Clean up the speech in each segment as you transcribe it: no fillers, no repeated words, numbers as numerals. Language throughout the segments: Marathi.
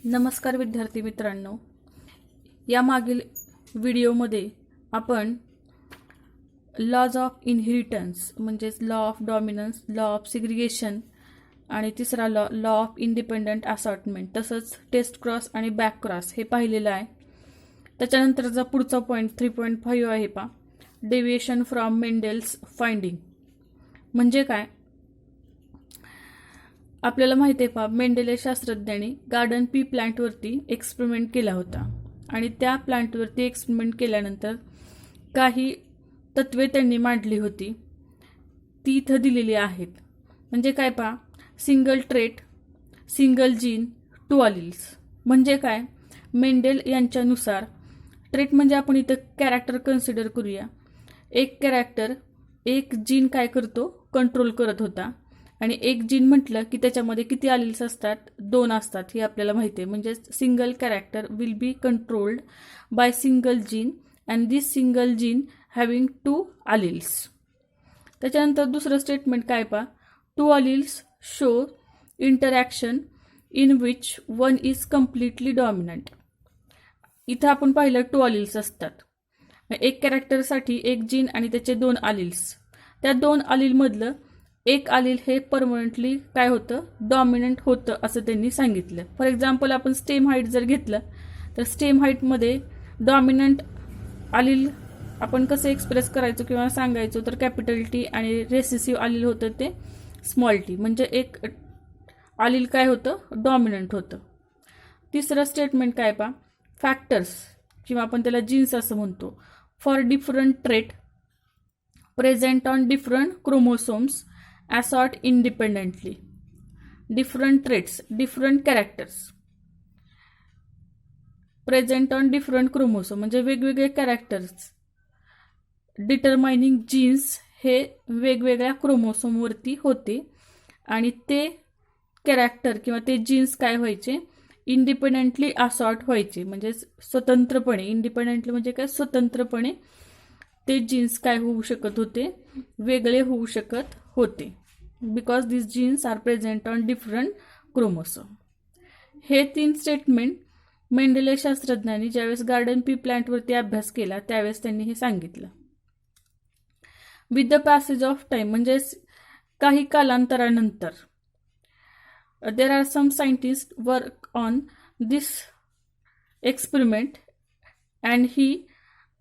नमस्कार विद्यार्थी मित्रांनो, या मागील व्हिडिओमध्ये आपण लॉज ऑफ इनहेरिटन्स म्हणजेच law of dominance, law of segregation आणि तिसरा लॉ ऑफ इंडिपेंडंट असॉर्टमेंट तसंच टेस्ट क्रॉस आणि बॅक क्रॉस हे पाहिलेलं आहे. त्याच्यानंतरचा पुढचा पॉईंट 3.5 आहे पा डेव्हिएशन फ्रॉम मेंडेल्स फाइंडिंग. म्हणजे काय आपल्याला माहिती आहे पा मेंडेले शास्त्रज्ञांनी गार्डन पी प्लांटवरती एक्सपेरिमेंट केला होता आणि त्या प्लांटवरती एक्सपेरिमेंट केल्यानंतर काही तत्वे त्यांनी मांडली होती ती इथं दिलेली आहेत. म्हणजे काय पा single trait, single gene, 2 alleles. म्हणजे काय मेंडेल यांच्यानुसार ट्रेट म्हणजे आपण इथं कॅरेक्टर कन्सिडर करूया. एक कॅरेक्टर एक जीन काय करतो कंट्रोल करत होता आणि एक जीन म्हटलं की त्याच्यामध्ये किती अलील्स असतात 2 असतात हे आपल्याला माहिती आहे. म्हणजे single character will be controlled by single gene and this single gene having 2 alleles. त्याच्यानंतर दुसरं स्टेटमेंट काय पा 2 alleles show interaction in which one is completely dominant. इथं आपण पाहिलं 2 अलील्स असतात. एक कॅरेक्टरसाठी एक जीन आणि त्याचे 2 अलील्स. त्या 2 अलीलमधलं एक अलील हे परमनंटली काय होतं डॉमिनंट होतं असं त्यांनी सांगितलं. फॉर एक्झाम्पल आपण स्टेम हाईट जर घेतलं तर स्टेम हाईटमध्ये डॉमिनंट अलील आपण कसं एक्सप्रेस करायचो किंवा सांगायचो तर कॅपिटल टी आणि रेसेसिव्ह अलील होतं ते स्मॉल टी. म्हणजे एक अलील काय होतं डॉमिनंट होतं. तिसरं स्टेटमेंट काय पा फॅक्टर्स किंवा आपण त्याला जीन्स असं म्हणतो for different trait present on different chromosomes assort independently. Different traits different characters present on different chromosome म्हणजे वेगवेगळे कॅरेक्टर्स डिटरमाइनिंग जीन्स हे वेगवेगळ्या क्रोमोसोमवरती होते आणि ते कॅरेक्टर किंवा ते जीन्स काय व्हायचे इंडिपेंडेंटली असॉर्ट व्हायचे. म्हणजे स्वतंत्रपणे इंडिपेंडेंटली म्हणजे काय स्वतंत्रपणे ते जीन्स काय होऊ शकत होते वेगळे होऊ शकत होते because this genes are present on different chromosome. हे 3 स्टेटमेंट मेंडेले शास्त्रज्ञांनी ज्यावेळेस गार्डन पी प्लांटवरती अभ्यास केला त्यावेळेस त्यांनी हे सांगितलं. With the passage of time म्हणजे काही कालांतरानंतर there are some scientist work on this experiment and he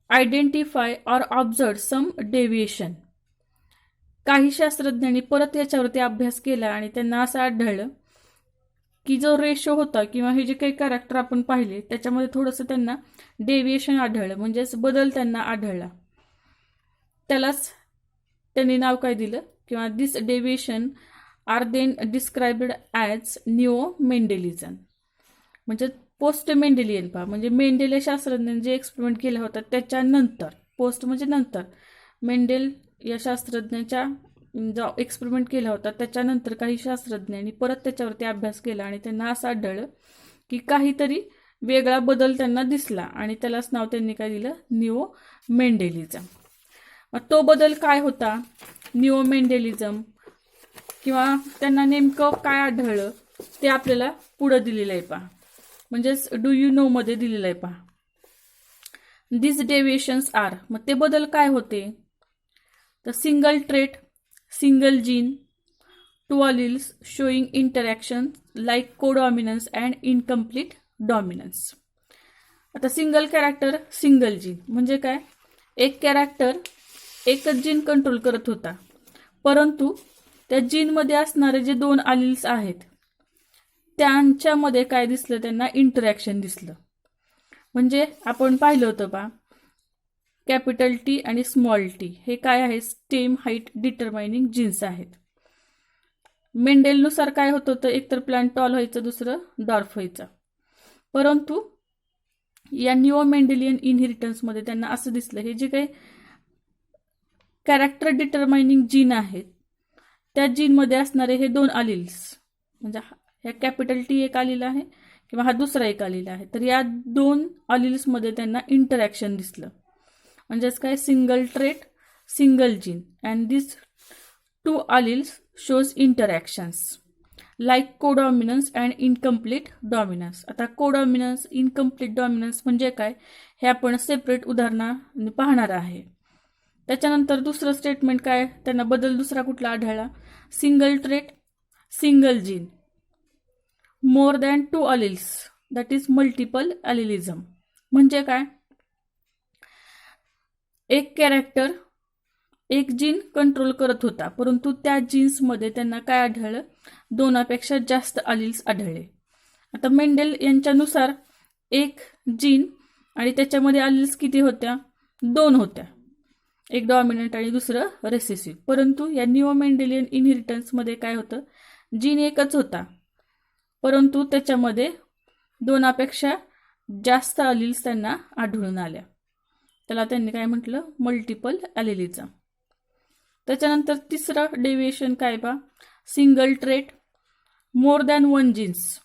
identify or observe some deviation. काही शास्त्रज्ञांनी परत याच्यावरती अभ्यास केला आणि त्यांना असं आढळलं की जो रेशो होता किंवा हे जे काही कॅरेक्टर आपण पाहिले त्याच्यामध्ये थोडंसं त्यांना डेव्हिएशन आढळलं म्हणजेच बदल त्यांना आढळला. त्यालाच त्यांनी नाव काय दिलं किंवा this deviation are then described as new Mendelism. म्हणजे पोस्ट मेंडेलियन पहा म्हणजे मेंडेले शास्त्रज्ञांनी जे एक्सपेरिमेंट केला होता त्याच्यानंतर पोस्ट म्हणजे नंतर मेंडेल या शास्त्रज्ञाच्या जो एक्सपेरिमेंट केला होता त्याच्यानंतर काही शास्त्रज्ञांनी परत त्याच्यावरती अभ्यास केला आणि त्यांना असं आढळलं की काहीतरी वेगळा बदल त्यांना दिसला आणि त्यालाच नाव त्यांनी काय दिलं न्यू मेंडेलिझम. तो बदल काय होता न्यू मेंडेलिझम किंवा त्यांना नेमकं काय आढळलं ते आपल्याला पुढं दिलेलं आहे पहा. म्हणजेच डू यू नो मध्ये दिलेलं आहे पहा. दिस डेव्हिएशन्स आर मग ते बदल काय होते तर single trait single gene 2 alleles showing interaction like codominance and incomplete dominance. आता सिंगल कॅरेक्टर सिंगल जीन म्हणजे काय एक कॅरेक्टर एकच जीन कंट्रोल करत होता परंतु त्या जीनमध्ये असणारे जे 2 अलील्स आहेत त्यांच्यामध्ये काय दिसलं त्यांना इंटरॅक्शन दिसलं. म्हणजे आपण पाहिलं होतं बा कॅपिटल टी आणि स्मॉल टी हे काय आहे स्टेम हाईट डिटरमाइनिंग जीन्स आहेत. मेंडेलनुसार काय होत होतं एकतर प्लांट टॉल व्हायचं दुसरं डॉर्फ व्हायचं. परंतु या न्यू मेंडेलियन इनहेरिटन्समध्ये त्यांना असं दिसलं हे जे काही कॅरेक्टर डिटरमाइनिंग जीन आहेत त्या जीनमध्ये असणारे हे 2 अलील्स म्हणजे ह्या कॅपिटल टी एक अलील आहे किंवा हा दुसरा एक अलील आहे तर या 2 अलील्समध्ये त्यांना इंटरॅक्शन दिसलं. म्हणजेच काय single trait single gene and this 2 alleles shows interactions like codominance and incomplete dominance. आता कोडॉमिनन्स, इनकम्प्लीट डॉमिनन्स म्हणजे काय हे आपण सेपरेट उदाहरणाने पाहणार आहे. त्याच्यानंतर दुसरं स्टेटमेंट काय, त्यांना बदल दुसरा कुठला आढळला, single trait, single gene, more than 2 alleles, that is multiple allelism. म्हणजे काय, एक कॅरेक्टर एक जीन कंट्रोल करत होता, परंतु त्या जीन्समध्ये त्यांना काय आढळलं, 2पेक्षा जास्त अलिल्स आढळले. आता मेंडेल यांच्यानुसार एक जीन आणि त्याच्यामध्ये अलिल्स किती होत्या, 2 होत्या, एक डॉमिनंट आणि दुसरं रेसेसिव्ह. परंतु या न्यू मेंडेलियन इनहेरिटन्समध्ये काय होतं, जीन एकच होता, परंतु त्याच्यामध्ये 2पेक्षा जास्त अलिल्स त्यांना आढळून आल्या. त्याला त्यांनी काय म्हटलं, मल्टिपल अलिलिझम. त्याच्यानंतर तिसरं डेव्हिएशन काय बा, single trait, more than 1 genes,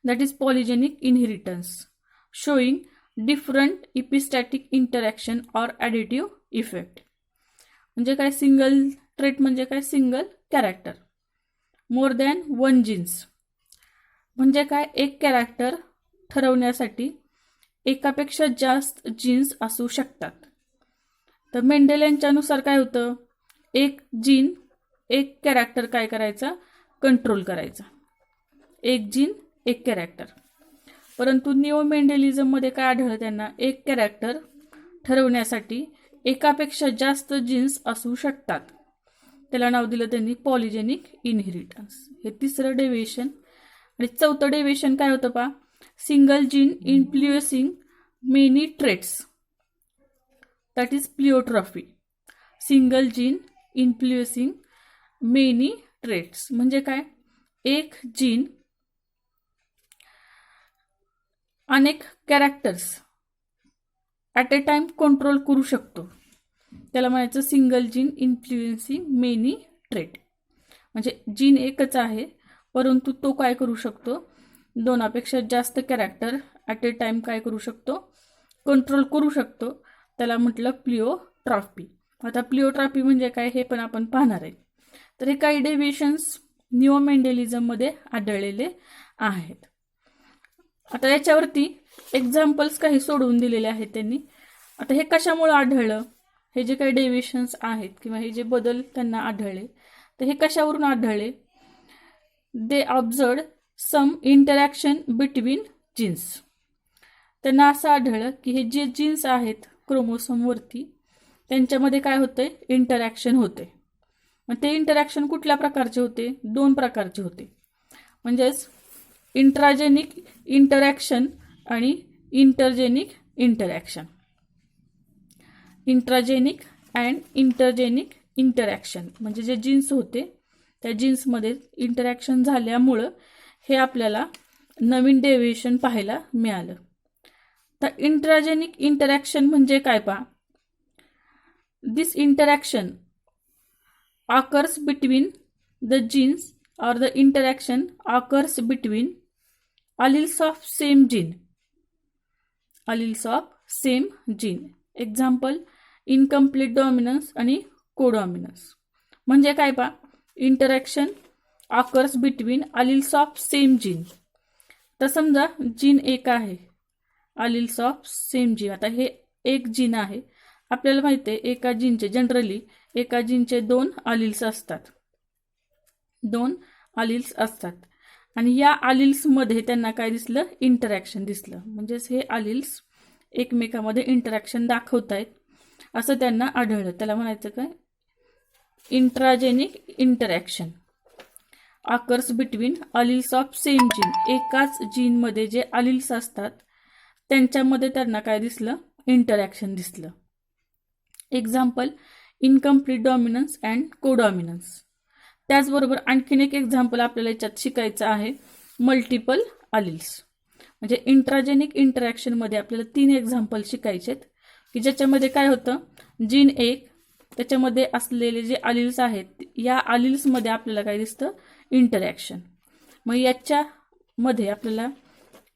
that is polygenic inheritance, showing different epistatic interaction or additive effect. म्हणजे काय, सिंगल ट्रेट म्हणजे काय, single character, more than 1 genes म्हणजे काय, एक कॅरेक्टर ठरवण्यासाठी एकापेक्षा जास्त जीन्स असू शकतात. तर मेंडेल यांच्यानुसार काय होतं, एक जीन एक कॅरेक्टर काय करायचा, कंट्रोल करायचा, एक जीन एक कॅरेक्टर. परंतु न्यू मेंडेलिझममध्ये काय आढळलं त्यांना, एक कॅरेक्टर ठरवण्यासाठी एकापेक्षा जास्त जीन्स असू शकतात. त्याला नाव दिलं त्यांनी पॉलिजेनिक इनहेरिटन्स. हे तिसरं डेव्हिएशन. आणि चौथं डेव्हिएशन काय होतं पा, single gene influencing many traits, that is pleiotropy. Single gene influencing many traits म्हणजे काय, एक जीन अनेक characters at a time control करू शकतो, त्याला म्हणायचं single gene influencing many trait. म्हणजे जीन एकच आहे, परंतु तो काय करू शकतो, 2पेक्षा जास्त कॅरेक्टर ॲट ए टाइम काय करू शकतो, कंट्रोल करू शकतो. त्याला म्हटलं प्लिओट्रॉफी. आता प्लिओट्रॉफी म्हणजे काय हे पण आपण पाहणार आहे. तर हे काही डेव्हिएशन्स न्यू मेंडेलिझममध्ये आढळलेले आहेत. आता याच्यावरती एक्झाम्पल्स काही सोडवून दिलेले आहेत त्यांनी. आता हे कशामुळे आढळलं, हे जे काही डेव्हिएशन्स आहेत किंवा हे जे बदल त्यांना आढळले, तर हे कशावरून आढळले, दे ऑब्झर्व्ड सम इंटरॅक्शन बिटवीन जीन्स. त्यांना असं आढळलं की हे जे जीन्स आहेत क्रोमोसोमवरती, त्यांच्यामध्ये काय होतंय, इंटरॅक्शन होते. मग ते इंटरॅक्शन कुठल्या प्रकारचे होते, 2 प्रकारचे होते. म्हणजेच इंट्राजेनिक इंटरॅक्शन आणि intergenic interaction. Intragenic and intergenic interaction म्हणजे जे जीन्स होते त्या जीन्समध्ये इंटरॅक्शन झाल्यामुळं हे आपल्याला नवीन डेव्हिएशन पाहायला मिळालं. तर इंट्राजेनिक इंटरॅक्शन म्हणजे काय पहा, this interaction occurs between the genes or the interaction occurs between alleles of same gene. Alleles of same gene. Example, incomplete dominance आणि codominance. म्हणजे काय पा, interaction occurs between alleles of same gene. तर समजा जीन एक आहे, alleles of same gene. आता हे एक जीन आहे, आपल्याला माहिती आहे एका जीनचे जनरली एका जीनचे 2 alleles असतात, 2 अलिल्स असतात. आणि या अलिल्समध्ये त्यांना काय दिसलं, इंटरॅक्शन दिसलं. म्हणजेच हे अलिल्स एकमेकामध्ये इंटरॅक्शन दाखवत आहेत असं त्यांना आढळलं. त्याला म्हणायचं काय, intragenic interaction occurs between alleles of same gene. एकाच जीनमध्ये जे अलिल्स असतात त्यांच्यामध्ये त्यांना काय दिसलं, इंटरॅक्शन दिसलं. Example, incomplete dominance and codominance. त्याचबरोबर आणखीन एक एक्झाम्पल आपल्याला याच्यात शिकायचं आहे, मल्टिपल अलिल्स. म्हणजे इंट्राजेनिक इंटरॅक्शनमध्ये आपल्याला 3 एक्झाम्पल शिकायचे आहेत की ज्याच्यामध्ये काय होतं, जीन एक त्याच्यामध्ये असलेले जे अलिल्स आहेत या अलिल्समध्ये आपल्याला काय दिसतं, इंटरॅक्शन. मग याच्यामध्ये आपल्याला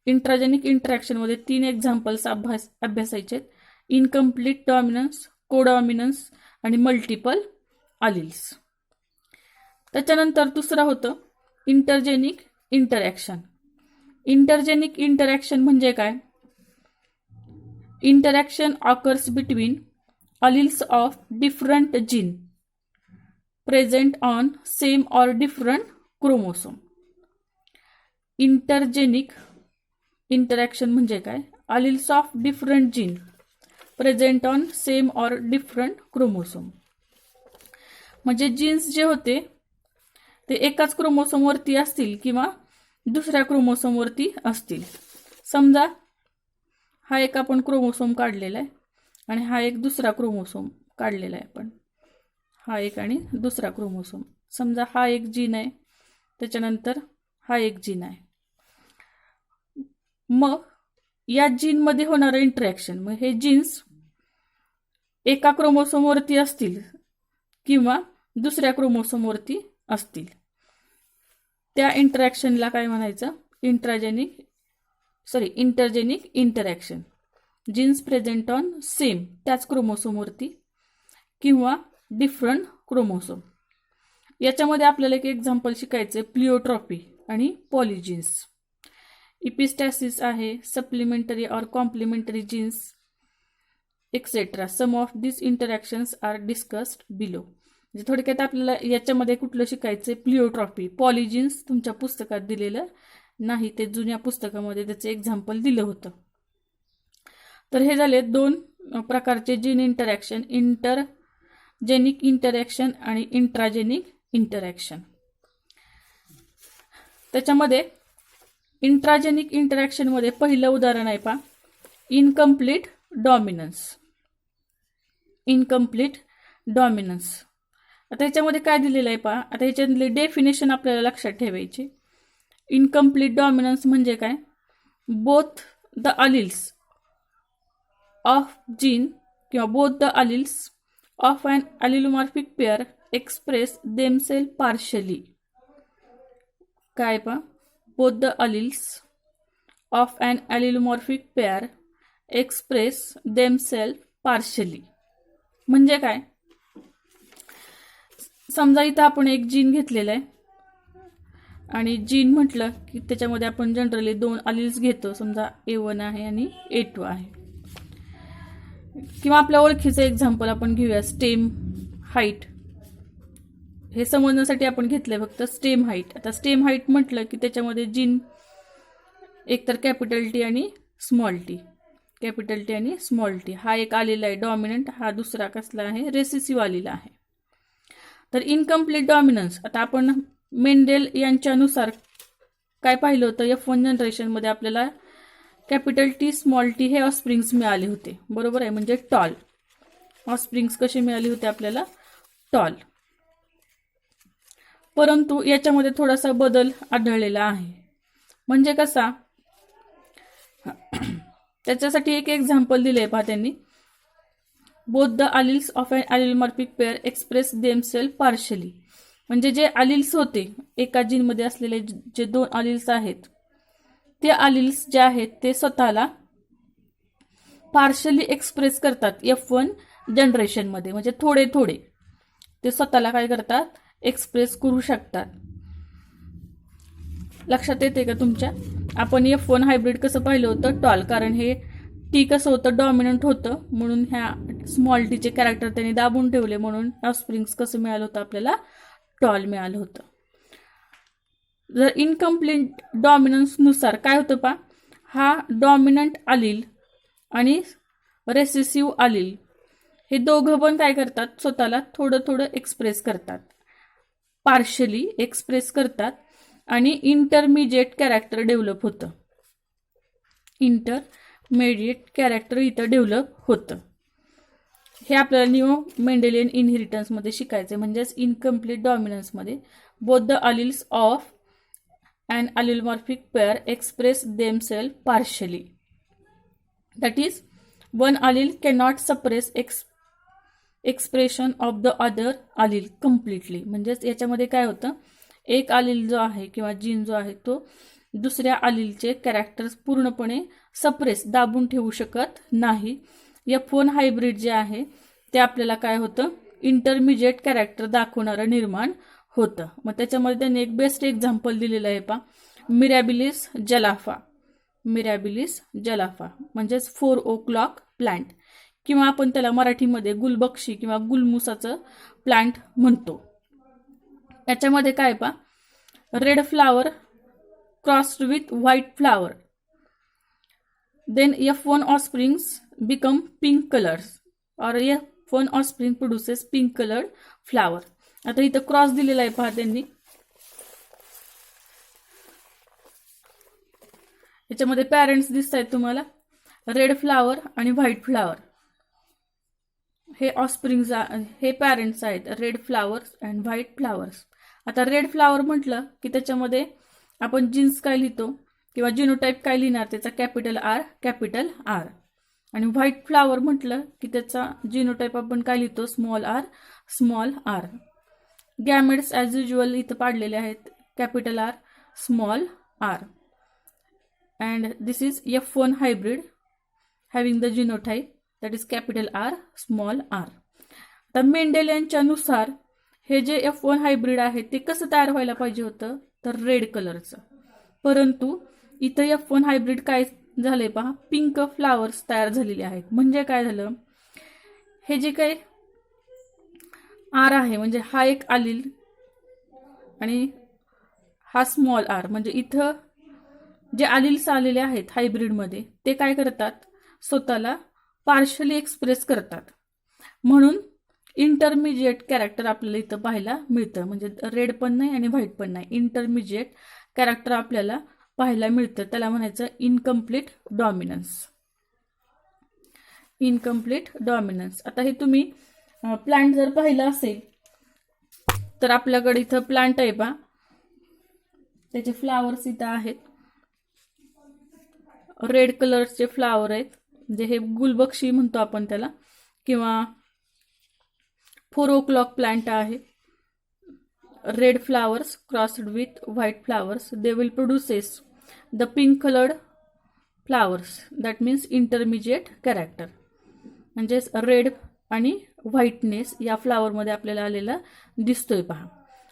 इंट्राजेनिक इंटरॅक्शनमध्ये 3 एक्झाम्पल्स अभ्यासायचे आहेत, इनकम्प्लीट डॉमिनन्स, कोडॉमिनन्स आणि मल्टिपल अलिल्स. त्याच्यानंतर दुसरं होतं इंटरजेनिक इंटरॅक्शन. इंटरजेनिक इंटरॅक्शन म्हणजे काय? Interaction occurs between alleles of different gene present on same or different chromosome. Intergenic interaction म्हणजे काय? alleles of different gene present on same or different chromosome. म्हणजे जीन्स जे होते ते एकाच क्रोमोसोमवरती असतील किंवा दुसऱ्या क्रोमोसोमवरती असतील. समजा हा एक आपण क्रोमोसोम काढलेला आहे आणि हा एक दुसरा क्रोमोसोम काढलेला आहे आपण. हा एक आणि दुसरा क्रोमोसोम. समजा हा एक जीन आहे, त्याच्यानंतर हा एक जीन आहे. मग या जीनमध्ये होणारं इंटरॅक्शन, मग हे जीन्स एका क्रोमोसोमवरती असतील किंवा दुसऱ्या क्रोमोसोमवरती असतील, त्या इंटरॅक्शनला काय म्हणायचं? Intergenic interaction. Genes present on same, त्याच क्रोमोसोमवरती किंवा डिफरंट क्रोमोसोम. याच्यामध्ये आपल्याला एक एक्झाम्पल शिकायचं आहे, प्लिओट्रॉपी आणि पॉलिजीन्स. इपिस्टॅसिस आहे, सप्लिमेंटरी और complementary genes etcetera. Some of this interactions are discussed below. म्हणजे थोडक्यात आपल्याला याच्यामध्ये कुठलं शिकायचं? प्लिओट्रॉपी. पॉलिजीन्स तुमच्या पुस्तकात दिलेलं नाही, ते जुन्या पुस्तकामध्ये त्याचं एक्झाम्पल दिलं होतं. तर हे झाले दोन प्रकारचे जीन इंटरॅक्शन, इंटरजेनिक इंटरॅक्शन आणि इंट्राजेनिक इंटरॅक्शन. त्याच्यामध्ये इंट्राजेनिक इंटरॅक्शनमध्ये पहिलं उदाहरण आहे पहा, इनकम्प्लीट डॉमिनन्स. Incomplete dominance. आता ह्याच्यामध्ये काय दिलेलं आहे पहा. आता ह्याच्यातली डेफिनेशन आपल्याला लक्षात ठेवायची. इनकम्प्लीट डॉमिनन्स म्हणजे काय? Both the alleles of gene किंवा both the alleles of an allelomorphic pair express themselves partially. काय पहा? Both the alleles of an allelomorphic pair express themselves partially. म्हणजे काय? समजा इथं आपण एक जीन घेतलेलं आहे आणि जीन म्हटलं की त्याच्यामध्ये आपण जनरली दोन अलिल्स घेतो. समजा A1 आहे आणि A2 आहे. किंवा आपल्या ओळखीचं एक्झाम्पल आपण घेऊया, स्टेम हाईट. हे समजण्यासाठी आपण घेतलंय फक्त स्टेम हाईट. आता स्टेम हाईट म्हटलं की त्याच्यामध्ये जीन एकतर कॅपिटल टी आणि स्मॉल टी. कॅपिटल टी आणि स्मॉल टी हा एक आलेला आहे डॉमिनंट, हा दुसरा कसला आहे? रेसेसिव्ह आलेला आहे. तर इनकम्प्लीट डॉमिनन्स, आता आपण मेंडेल यांच्यानुसार काय पाहिलं होतं? F1 जनरेशनमध्ये आपल्याला कॅपिटल टी स्मॉल टी हे ऑफस्प्रिंग्स मिळाले होते, बरोबर आहे? म्हणजे टॉल. ऑफस्प्रिंग्स कसे मिळाले होते आपल्याला? टॉल. परंतु याच्यामध्ये थोडासा बदल आढळलेला आहे. म्हणजे कसा? त्याच्यासाठी एक एक्झाम्पल दिले पहा त्यांनी. Both the alleles of an allelomorphic pair express themselves partially. म्हणजे जे अलिल्स होते, एका जीनमध्ये असलेले जे दोन अलिल्स आहेत, ते अलिल्स जे आहेत ते स्वतःला पार्शली एक्सप्रेस करतात F1 जनरेशनमध्ये. म्हणजे थोडे थोडे ते स्वतःला काय करतात? एक्सप्रेस करू शकतात. लक्षात येते का तुमच्या? आपण F1 हायब्रिड कसं पाहिलं होतं? टॉल. कारण हे टी कसं होतं? डॉमिनंट होतं, म्हणून ह्या स्मॉल टीचे कॅरेक्टर त्यांनी दाबून ठेवले, म्हणून ऑफस्प्रिंग्स कसं मिळालं होतं आपल्याला? टॉल मिळालं होतं. जर इनकम्प्लीट डॉमिनन्सनुसार काय होतं पहा, हा डॉमिनंट अलील आणि रेसेसिव्ह अलील हे दोघं पण काय करतात? स्वतःला थोडं थोडं एक्सप्रेस करतात, पार्शली एक्सप्रेस करतात आणि इंटरमिजिएट कॅरेक्टर डेव्हलप होतं. इंटरमिजिएट कॅरेक्टर इथं डेव्हलप होतं. हे आपल्याला न्यू मेंडेलियन इनहेरिटन्समध्ये शिकायचं. म्हणजेच इनकम्प्लीट डॉमिनन्समध्ये both the alleles of an allelomorphic pair express themselves partially. That is one allele cannot suppress expression of the other allele completely. म्हणजेच याच्यामध्ये काय होतं? एक अलील जो आहे किंवा जीन जो आहे तो दुसऱ्या अलीलचे कॅरेक्टर्स पूर्णपणे सप्रेस दाबून ठेवू शकत नाही. F1 हायब्रिड जे आहे ते आपल्याला काय होतं? इंटरमिजिएट कॅरेक्टर दाखवणारं निर्माण होतं. मग त्याच्यामध्ये त्यांनी एक बेस्ट एक्झाम्पल दिलेलं आहे पहा, मिरॅबिलिस जलाफा. मिरॅबिलिस जलाफा म्हणजेच 4 o'clock प्लांट, किंवा आपण त्याला मराठीमध्ये गुलबक्षी किंवा गुलमुसाचं प्लांट म्हणतो. याच्यामध्ये काय पहा, red flower crossed with white flower, then F1 offsprings become pink colours, और F1 offspring produces pink coloured flower. आता इथं क्रॉस दिलेला आहे पहा त्यांनी. याच्यामध्ये पॅरेंट्स दिसत आहेत तुम्हाला, रेड फ्लावर आणि व्हाईट फ्लावर. हे ऑस्प्रिंग्स, हे पॅरेंट्स आहेत, red flowers and white flowers. आता रेड फ्लावर म्हटलं की त्याच्यामध्ये आपण जीन्स काय लिहितो किंवा जिनोटाईप काय लिहिणार, त्याचा कॅपिटल आर. आणि व्हाईट फ्लावर म्हटलं की त्याचा जिनोटाईप आपण काय लिहितो, small R. Gametes as usual इथं पाडलेले आहेत, capital R, small R. And this is F1 hybrid having the genotype that is capital R, small R. आता मेंडेल यांच्यानुसार हे जे F1 हायब्रिड आहे ते कसं तयार व्हायला पाहिजे होतं, तर रेड कलरचं. परंतु इथं F1 हायब्रिड काय झालंय पहा, पिंक फ्लावर्स तयार झालेले आहेत. म्हणजे काय झालं, हे जे काही आर आहे म्हणजे हा एक आलील आणि हा स्मॉल आर, म्हणजे इथं जे आलील्स आलेले आहेत हायब्रिडमध्ये ते काय करतात, स्वतःला पार्शली एक्सप्रेस करतात. म्हणून इंटरमिजिएट कॅरेक्टर आपल्याला इथं पाहायला मिळतं. म्हणजे रेड पण नाही आणि व्हाईट पण नाही, इंटरमिजिएट कॅरेक्टर आपल्याला पाहायला मिळतं. त्याला म्हणायचं इनकम्प्लीट डॉमिनन्स. Incomplete dominance. आता हे तुम्ही प्लांट जर पाहिलं असेल तर आपल्याकडे इथं प्लांट आहे पहा, त्याचे फ्लावर्स इथं आहेत, रेड कलरचे फ्लावर आहेत. म्हणजे हे गुलबक्षी म्हणतो आपण त्याला, किंवा 4 o'clock प्लांट आहे. Red flowers crossed with white flowers, they will produces the pink coloured flowers, that means intermediate character. म्हणजेच रेड आणि व्हाईटनेस या फ्लावरमध्ये आपल्याला आलेला दिसतोय पहा.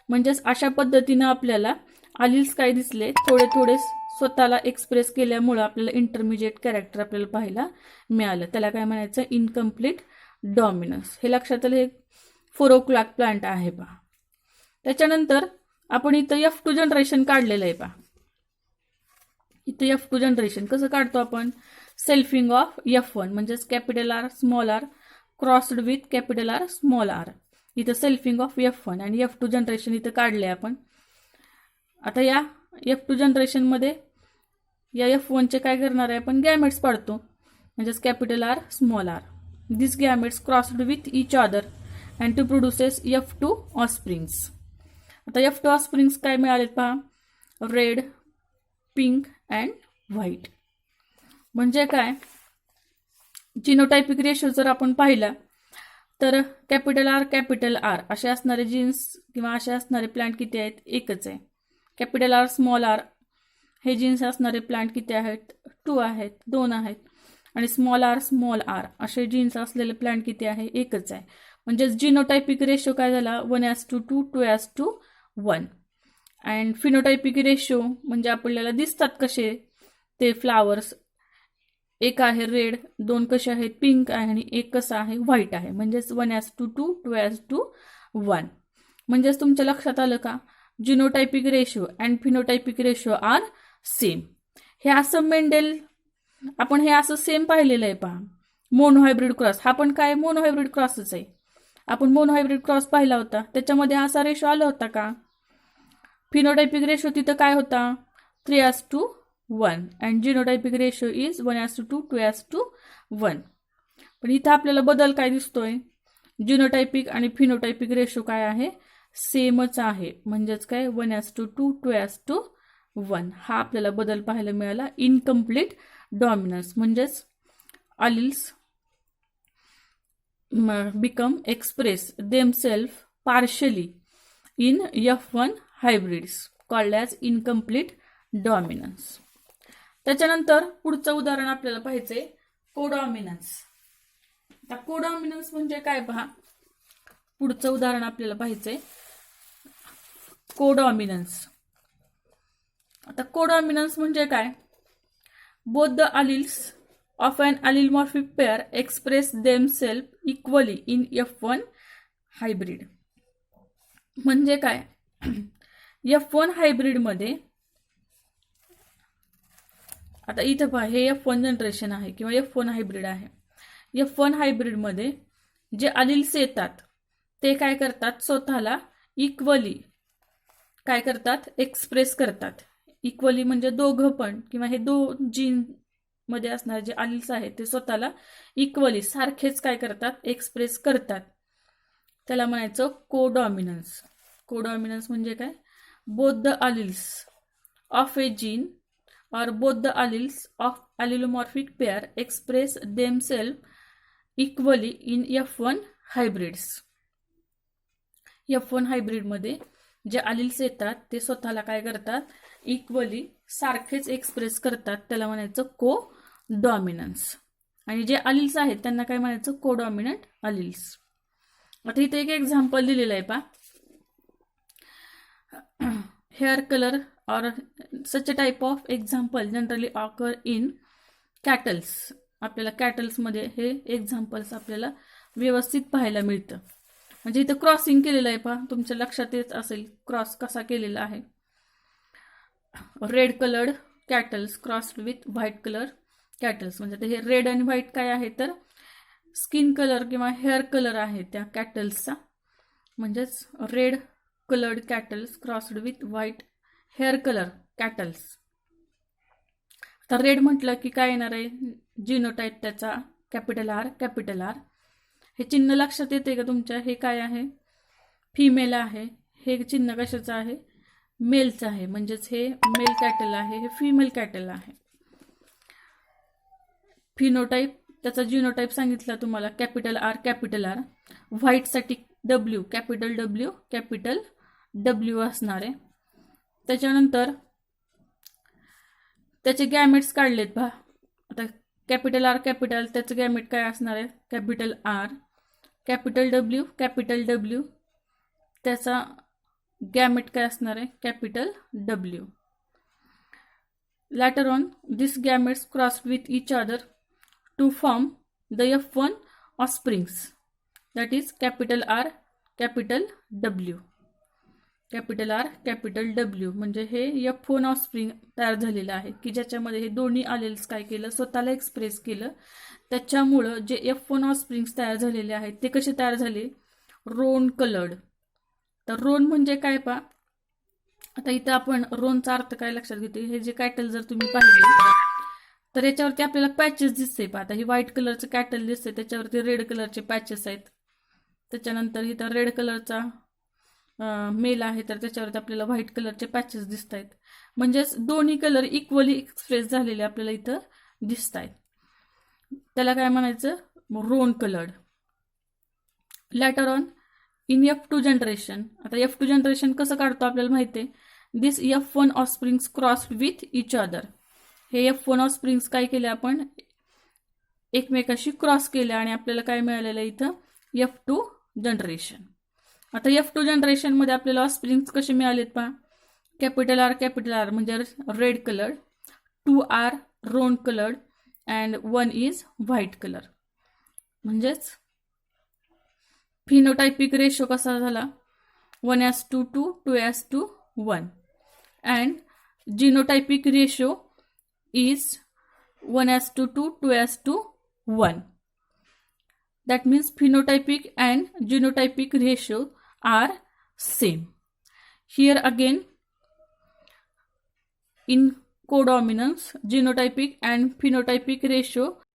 म्हणजेच अशा पद्धतीनं आपल्याला आलील्स काय दिसले, थोडे थोडे स्वतःला एक्सप्रेस केल्यामुळं आपल्याला इंटरमिजिएट कॅरेक्टर आपल्याला पाहायला मिळालं. त्याला काय म्हणायचं, इनकम्प्लीट डॉमिनन्स. हे लक्षात आलं, हे 4 o'clock प्लांट आहे पहा. त्याच्यानंतर आपण इथं F2 जनरेशन काढलेलं आहे पहा. इथं F2 जनरेशन कसं काढतो आपण, सेल्फिंग ऑफ F1 म्हणजेच capital R small R crossed with capital R small R. इथं सेल्फिंग ऑफ F1 आणि F2 जनरेशन इथं काढले आपण. आता या F2 जनरेशनमध्ये या F1चे काय करणार आहे आपण, गॅमेट्स पाडतो, म्हणजेच capital R small R. This gametes crossed with each other and to produces F2 offsprings. आता F2 ऑस्प्रिंग्स काय मिळालेत पहा, रेड, पिंक अँड व्हाईट. म्हणजे काय, जिनोटायपिक रेशो जर आपण पाहिला तर कॅपिटल आर असे असणारे जीन्स किंवा असे असणारे प्लांट किती आहेत, एकच आहे. कॅपिटल आर स्मॉल आर हे जीन्स असणारे प्लांट किती आहेत, 2 आहेत, 2 आहेत. आणि स्मॉल आर असे जीन्स असलेले प्लांट किती आहे, एकच आहे. म्हणजे जिनोटायपिक रेशो काय झाला, 1:2, 2:1. अँड फिनोटायपिक रेशो म्हणजे आपल्याला दिसतात कसे ते फ्लावर्स, एक आहे रेड, 2 कसे आहेत पिंक आहे आणि एक कसं आहे व्हाईट आहे. म्हणजेच 1:2, 2:1. म्हणजेच तुमच्या लक्षात आलं का, genotypic ratio and phenotypic ratio are same. हे असं मेंडेल आपण हे असं सेम पाहिलेलं आहे पहा. मोनोहायब्रिड क्रॉस, हा पण काय मोनोहायब्रिड क्रॉसच आहे. आपण मोनोहायब्रिड क्रॉस पाहिला होता, त्याच्यामध्ये असा रेशो आला होता का. फिनोटायपिक रेशो तिथं काय होता, 3:1 अँड जिनोटायपिक रेशो इज 1:2, 2:1. पण इथं आपल्याला बदल काय दिसतोय, जिनोटायपिक आणि फिनोटायपिक रेशो काय आहे, सेमच आहे. म्हणजेच काय 1:2, 2:1 हा आपल्याला बदल पाहायला मिळाला. इनकम्प्लीट डॉमिनन्स म्हणजेच अलिल्स become express themselves partially in F1 hybrids called as incomplete dominance. त्याच्यानंतर पुढचं उदाहरण आपल्याला पाहायचंय कोडॉमिनन्स. आता कोडॉमिनन्स म्हणजे काय पहा, पुढचं उदाहरण आपल्याला पाहायचंय कोडॉमिनन्स. आता कोडॉमिनन्स म्हणजे काय? Both the alleles of an allelomorphic pair express themselves equally in F1 hybrid. म्हणजे काय? F1 हायब्रिडमध्ये, आता इथं पहा, हे F1 जनरेशन आहे किंवा F1 हायब्रिड आहे. F1 हायब्रिडमध्ये जे अलिल्स येतात ते काय करतात? स्वतःला इक्वली काय करतात? एक्सप्रेस करतात. इक्वली म्हणजे दोघं पण, किंवा हे दोन जीन मध्ये असणारे जे अलिल्स आहेत ते स्वतःला इक्वली सारखेच काय करतात? एक्सप्रेस करतात. त्याला म्हणायचं कोडॉमिनन्स. कोडॉमिनन्स म्हणजे काय? Both the alleles of a gene or both the alleles of allelomorphic pair express themselves equally in F1 hybrids. F1 हायब्रिडमध्ये जे अलिल्स येतात ते स्वतःला काय करतात? इक्वली सारखेच एक्सप्रेस करतात. त्याला म्हणायचं को डॉमिनन्स. आणि जे अलिल्स आहेत त्यांना काय म्हणायचं? कोडॉमिनंट अलिल्स. आता इथे एक एक्झाम्पल दिलेलं आहे पहा. Hair colour or such a type of example generally occur in cattles. आपल्याला कॅटल्समध्ये हे एक्झाम्पल्स आपल्याला व्यवस्थित पाहायला मिळतं. म्हणजे इथं क्रॉसिंग केलेलं आहे पहा, तुमच्या लक्षात येत असेल क्रॉस कसा केलेला आहे. Red coloured cattles crossed with white colour cattles. म्हणजे हे रेड आणि व्हाईट काय आहे तर स्किन कलर किंवा हेअर कलर आहे त्या कॅटल्सचा. म्हणजेच red coloured cattles crossed with white hair colour cattles. आता रेड म्हटलं की काय येणार आहे? जिनोटाईप त्याचा कॅपिटल आर कॅपिटल आर. हे चिन्ह लक्षात येते का तुमच्या? हे काय आहे? फिमेल आहे. हे चिन्ह कशाचं आहे? मेलचं आहे. म्हणजेच हे मेल कॅटल आहे, हे फिमेल कॅटल आहे. फिनोटाईप त्याचा जिनोटाईप सांगितला तुम्हाला कॅपिटल आर कॅपिटल आर. व्हाईटसाठी डब्ल्यू कॅपिटल डब्ल्यू असणार आहे. त्याच्यानंतर त्याचे गॅमेट्स काढलेत पहा. आता कॅपिटल आर कॅपिटल त्याचं गॅमेट काय असणार आहे? कॅपिटल आर कॅपिटल डब्ल्यू त्याचा गॅमेट काय असणार आहे? Capital W. Later on this gametes crossed with each other to form the F1 offsprings. That is capital R capital W. Capital R capital W म्हणजे हे F1 ऑफस्प्रिंग तयार झालेलं आहे की ज्याच्यामध्ये हे दोन्ही अलिल्स काय केलं? स्वतःला एक्सप्रेस केलं. त्याच्यामुळं जे F1 ऑफस्प्रिंग्स तयार झालेले आहेत ते कसे तयार झाले? रोन कलर्ड. तर रोन म्हणजे काय पहा. आता इथं आपण रोनचा अर्थ काय लक्षात घेतो? हे जे कॅटल जर तुम्ही पाहिले तर याच्यावरती आपल्याला पॅचेस दिसते पहा. आता ही व्हाईट कलरचं कॅटल दिसते, त्याच्यावरती रेड कलरचे पॅचेस आहेत. त्याच्यानंतर इथं रेड कलरचा मेल आहे तर त्याच्यावरती आपल्याला व्हाईट कलरचे पॅचेस दिसत आहेत. म्हणजेच दोन्ही कलर इक्वली एक्सप्रेस झालेले आपल्याला इथं दिसत आहेत. त्याला काय म्हणायचं? Roan coloured. Later on in F2 generation. आता F2 जनरेशन कसं काढतो आपल्याला माहिती आहे. This F1 offsprings crossed with each other. हे F1 ऑफस्प्रिंग्स काय केले? आपण एकमेकाशी क्रॉस केले आणि आपल्याला काय मिळालेलं इथं? F2 generation. आता F2 जनरेशनमध्ये आपल्याला ऑफस्प्रिंग्स कसे मिळालेत पहा. कॅपिटल आर म्हणजे red colour, 2 R roan coloured and 1 is white colour. म्हणजेच फिनोटायपिक रेशो कसा झाला? 1:2 2:1 and genotypic ratio is 1:2 2:1. That means phenotypic and genotypic ratio are same. Here again in codominance genotypic and phenotypic ratio